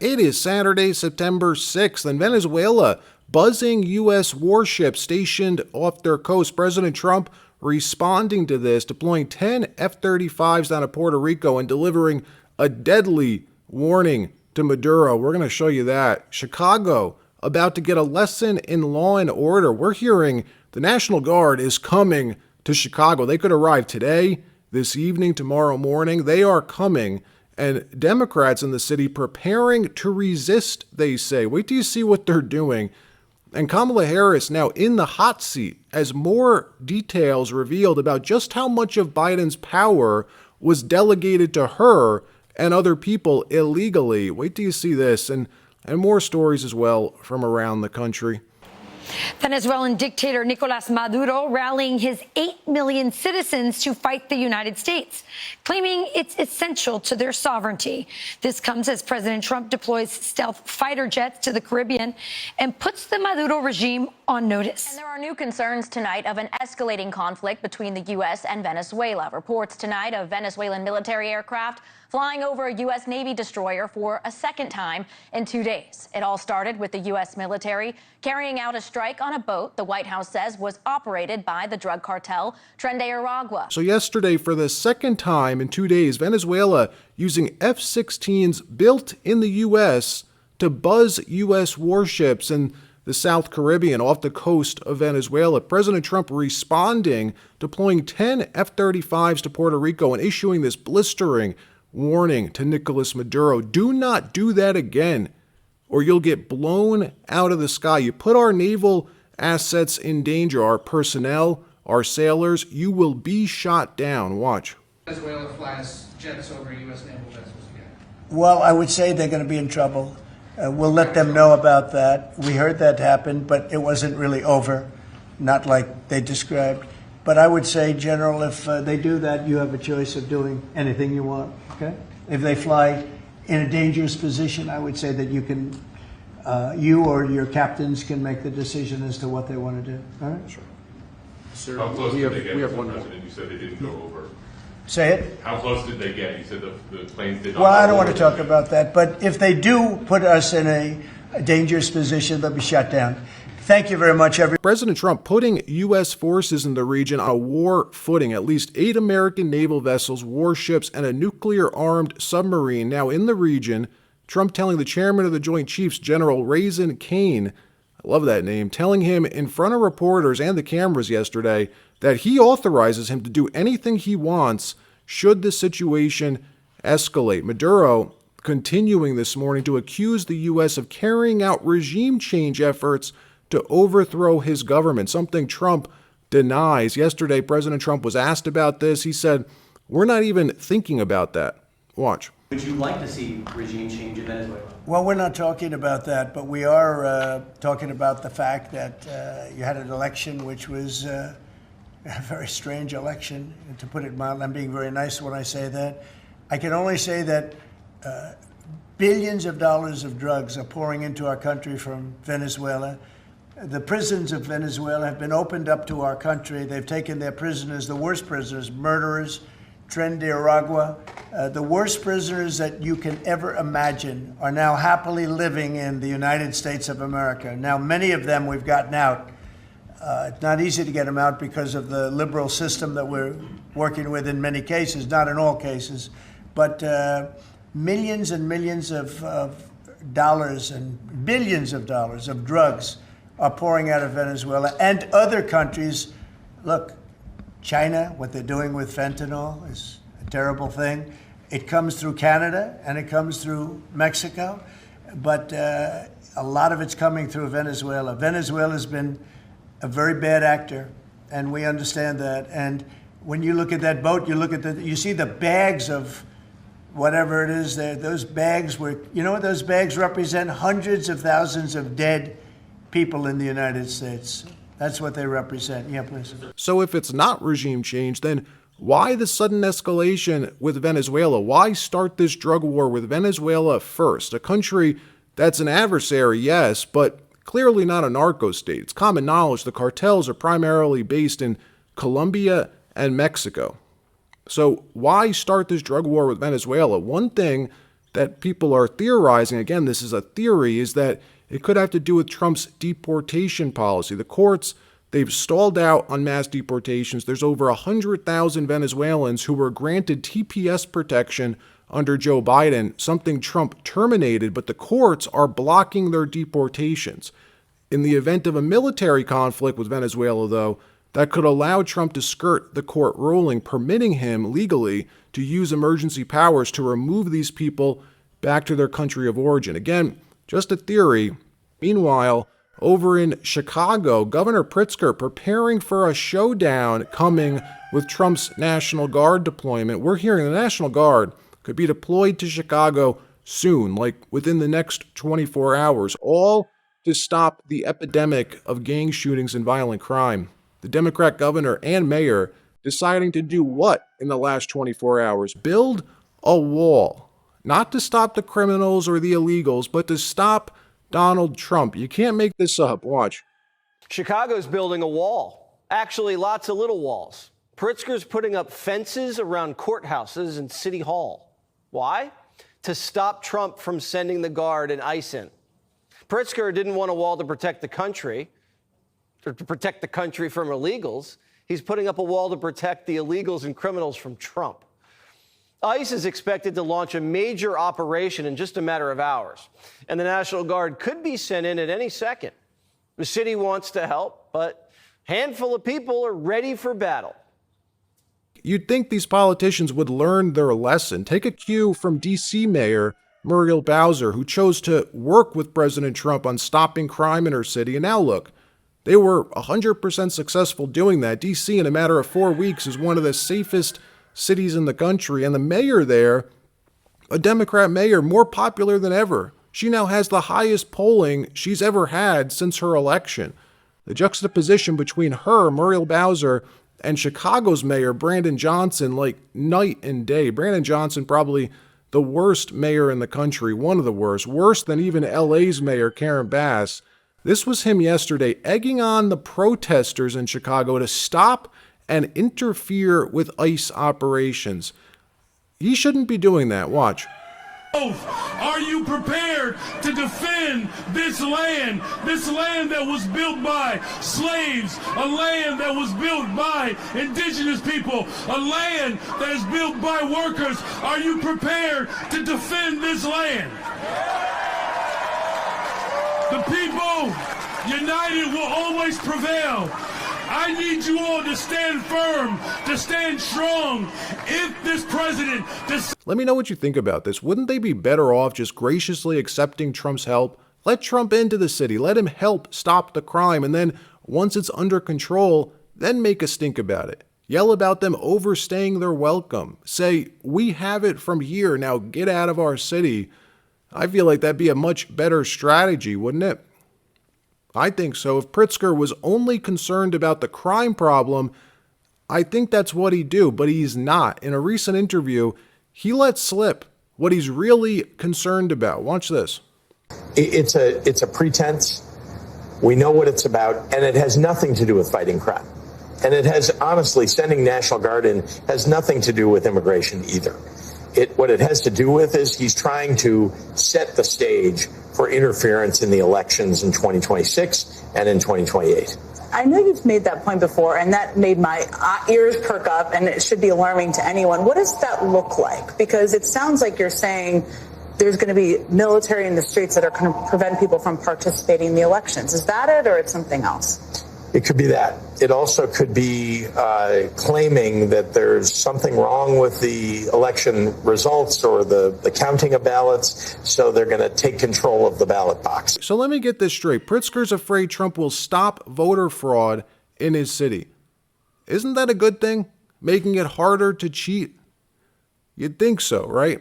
It is Saturday, September 6th, and Venezuela buzzing U.S. warships stationed off their coast. President Trump responding to this, deploying 10 F-35s down to Puerto Rico and delivering a deadly warning to Maduro. We're going to show you that. Chicago about to get a lesson in law and order. We're hearing the National Guard is coming to Chicago. They could arrive today, this evening, tomorrow morning. They are coming. And Democrats in the city preparing to resist, they say. Wait till you see what they're doing. And Kamala Harris now in the hot seat as more details revealed about just how much of Biden's power was delegated to her and other people illegally. Wait till you see this and more stories as well from around the country. Venezuelan dictator Nicolas Maduro rallying his 8 million citizens to fight the United States, claiming it's essential to their sovereignty. This comes as President Trump deploys stealth fighter jets to the Caribbean and puts the Maduro regime on notice. And there are new concerns tonight of an escalating conflict between the U.S. and Venezuela. Reports tonight of Venezuelan military aircraft flying over a U.S. Navy destroyer for a second time in 2 days. It all started with the U.S. military carrying out a strike on a boat the White House says was operated by the drug cartel Tren de Aragua. So yesterday, for the second time in 2 days, Venezuela using F-16s built in the U.S. to buzz U.S. warships in the South Caribbean off the coast of Venezuela. President Trump responding, deploying 10 F-35s to Puerto Rico and issuing this blistering warning to Nicolas Maduro. Do not do that again, or you'll get blown out of the sky. You put our naval assets in danger, our personnel, our sailors. You will be shot down. Watch. Venezuela flies jets over U.S. naval vessels again. Well, I would say they're going to be in trouble. We'll let them know about that. We heard that happen, but it wasn't really over, not like they described. But I would say, General, if they do that, you have a choice of doing anything you want, okay? If they fly in a dangerous position, I would say that you can, you or your captains can make the decision as to what they want to do, all right? Sure. Sir, how close did they get, Mr. President? You said they didn't go over. Say it? How close did they get? You said the planes did not Well, I don't go want to over. talk about that, but if they do put us in a dangerous position, they'll be shut down. Thank you very much, everyone. President Trump putting U.S. forces in the region on a war footing. At least 8 American naval vessels, warships, and a nuclear-armed submarine now in the region. Trump telling the chairman of the Joint Chiefs, General Raisin Kane, I love that name, telling him in front of reporters and the cameras yesterday that he authorizes him to do anything he wants should the situation escalate. Maduro continuing this morning to accuse the U.S. of carrying out regime change efforts to overthrow his government, something Trump denies. Yesterday, President Trump was asked about this. He said, we're not even thinking about that. Watch. Would you like to see regime change in Venezuela? Well, we're not talking about that, but we are talking about the fact that you had an election which was a very strange election, to put it mildly. I'm being very nice when I say that. I can only say that billions of dollars of drugs are pouring into our country from Venezuela. The prisons of Venezuela have been opened up to our country. They've taken their prisoners, the worst prisoners, murderers, Tren de Aragua. The worst prisoners that you can ever imagine are now happily living in the United States of America. Now, many of them we've gotten out. It's not easy to get them out because of the liberal system that we're working with in many cases, not in all cases. But millions and millions of dollars and billions of dollars of drugs are pouring out of Venezuela and other countries. Look, China, what they're doing with fentanyl is a terrible thing. It comes through Canada and it comes through Mexico, but a lot of it's coming through Venezuela. Venezuela's been a very bad actor, and we understand that. And when you look at that boat, you see the bags of whatever it is there. Those bags you know what those bags represent? Hundreds of thousands of dead people in the United States. That's what they represent. Yeah, please. So if it's not regime change, then why the sudden escalation with Venezuela? Why start this drug war with Venezuela first? A country that's an adversary, yes, but clearly not a narco state. It's common knowledge the cartels are primarily based in Colombia and Mexico. So why start this drug war with Venezuela? One thing that people are theorizing, again, this is a theory, is that it could have to do with Trump's deportation policy. The courts, they've stalled out on mass deportations. There's over 100,000 Venezuelans who were granted TPS protection under Joe Biden, something Trump terminated, but the courts are blocking their deportations. In the event of a military conflict with Venezuela, though, that could allow Trump to skirt the court ruling, permitting him legally to use emergency powers to remove these people back to their country of origin. Again, just a theory. Meanwhile, over in Chicago, Governor Pritzker preparing for a showdown coming with Trump's National Guard deployment. We're hearing the National Guard could be deployed to Chicago soon, like within the next 24 hours, all to stop the epidemic of gang shootings and violent crime. The Democrat governor and mayor deciding to do what in the last 24 hours? Build a wall. Not to stop the criminals or the illegals, but to stop Donald Trump. You can't make this up. Watch. Chicago's building a wall. Actually, lots of little walls. Pritzker's putting up fences around courthouses and City Hall. Why? To stop Trump from sending the Guard and ICE in. Pritzker didn't want a wall to protect the country, or to protect the country from illegals. He's putting up a wall to protect the illegals and criminals from Trump. ICE is expected to launch a major operation in just a matter of hours, and the National Guard could be sent in at any second. The city wants to help, but a handful of people are ready for battle. You'd think these politicians would learn their lesson. Take a cue from D.C. Mayor Muriel Bowser, who chose to work with President Trump on stopping crime in her city. And now look, they were 100% successful doing that. D.C. in a matter of 4 weeks is one of the safest cities in the country. And the mayor there, a Democrat mayor, more popular than ever. She now has the highest polling she's ever had since her election. The juxtaposition between her, Muriel Bowser, and Chicago's mayor, Brandon Johnson, like night and day. Brandon Johnson, probably the worst mayor in the country, one of the worst, worse than even LA's mayor, Karen Bass. This was him yesterday, egging on the protesters in Chicago to stop and interfere with ICE operations. He shouldn't be doing that. Watch. Are you prepared to defend this land that was built by slaves, a land that was built by indigenous people, a land that is built by workers? Are you prepared to defend this land? The people united will always prevail. I need you all to stand firm, to stand strong. If this president... Let me know what you think about this. Wouldn't they be better off just graciously accepting Trump's help? Let Trump into the city. Let him help stop the crime. And then once it's under control, then make a stink about it. Yell about them overstaying their welcome. Say, we have it from here. Now get out of our city. I feel like that'd be a much better strategy, wouldn't it? I think so. If Pritzker was only concerned about the crime problem, I think that's what he'd do, but he's not. In a recent interview, he let slip what he's really concerned about. Watch this. It's a pretense. We know what it's about, and it has nothing to do with fighting crime. And it has, honestly, sending National Guard in has nothing to do with immigration either. What it has to do with is he's trying to set the stage for interference in the elections in 2026 and in 2028. I know you've made that point before, and that made my ears perk up, and it should be alarming to anyone. What does that look like? Because it sounds like you're saying there's going to be military in the streets that are going to prevent people from participating in the elections. Is that it, or it's something else? It could be that. It also could be claiming that there's something wrong with the election results or the counting of ballots, so they're going to take control of the ballot box. So let me get this straight. Pritzker's afraid Trump will stop voter fraud in his city. Isn't that a good thing? Making it harder to cheat? You'd think so, right?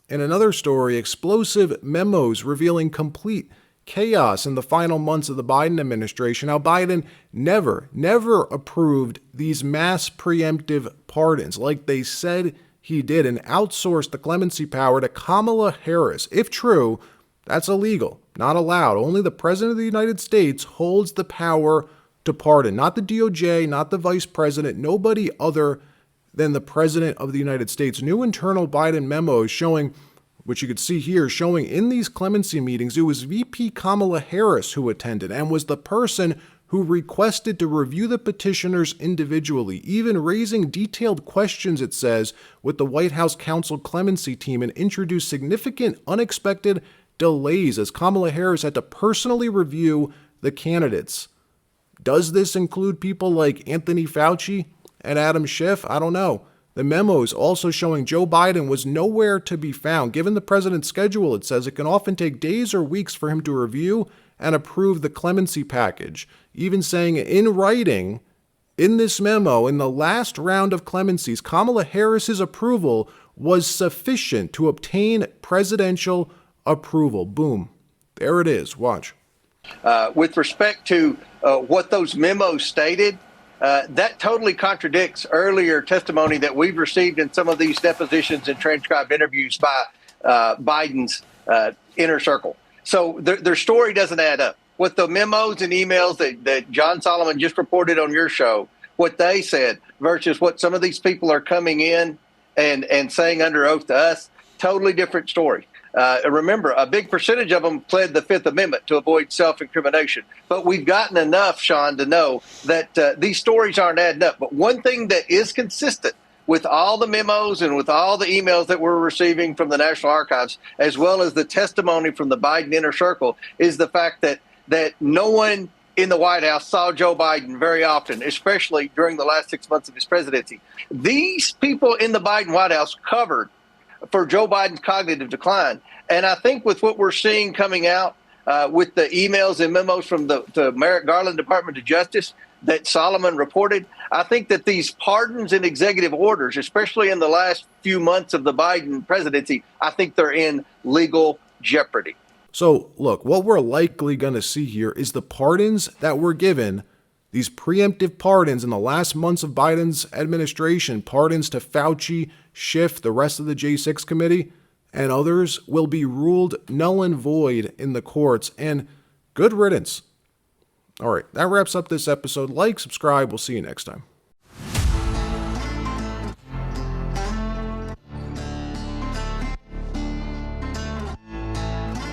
In another story, explosive memos revealing complete chaos in the final months of the Biden administration. How Biden never approved these mass preemptive pardons like they said he did and outsourced the clemency power to Kamala Harris. If true, that's illegal, not allowed. Only the President of the United States holds the power to pardon, not the DOJ, not the Vice President, nobody other than the President of the United States. New internal Biden memos showing which you could see here showing in these clemency meetings, it was VP Kamala Harris who attended and was the person who requested to review the petitioners individually, even raising detailed questions, it says, with the White House counsel clemency team, and introduced significant unexpected delays as Kamala Harris had to personally review the candidates. Does this include people like Anthony Fauci and Adam Schiff? I don't know. The memos also showing Joe Biden was nowhere to be found. Given the president's schedule, it says it can often take days or weeks for him to review and approve the clemency package. Even saying in writing in this memo, in the last round of clemencies, Kamala Harris's approval was sufficient to obtain presidential approval. Boom. There it is. Watch. With respect to what those memos stated, that totally contradicts earlier testimony that we've received in some of these depositions and transcribed interviews by Biden's inner circle. So their story doesn't add up. What the memos and emails that John Solomon just reported on your show, what they said versus what some of these people are coming in and saying under oath to us, totally different story. Remember, a big percentage of them pled the Fifth Amendment to avoid self-incrimination. But we've gotten enough, Sean, to know that these stories aren't adding up. But one thing that is consistent with all the memos and with all the emails that we're receiving from the National Archives, as well as the testimony from the Biden inner circle, is the fact that no one in the White House saw Joe Biden very often, especially during the last 6 months of his presidency. These people in the Biden White House covered for Joe Biden's cognitive decline. And I think with what we're seeing coming out with the emails and memos from the Merrick Garland Department of Justice that Solomon reported, I think that these pardons and executive orders, especially in the last few months of the Biden presidency, I think they're in legal jeopardy. So, look, what we're likely going to see here is the pardons that were given, these preemptive pardons in the last months of Biden's administration, pardons to Fauci, Schiff, the rest of the J6 committee, and others will be ruled null and void in the courts, and good riddance. All right, that wraps up this episode. Like, subscribe. We'll see you next time.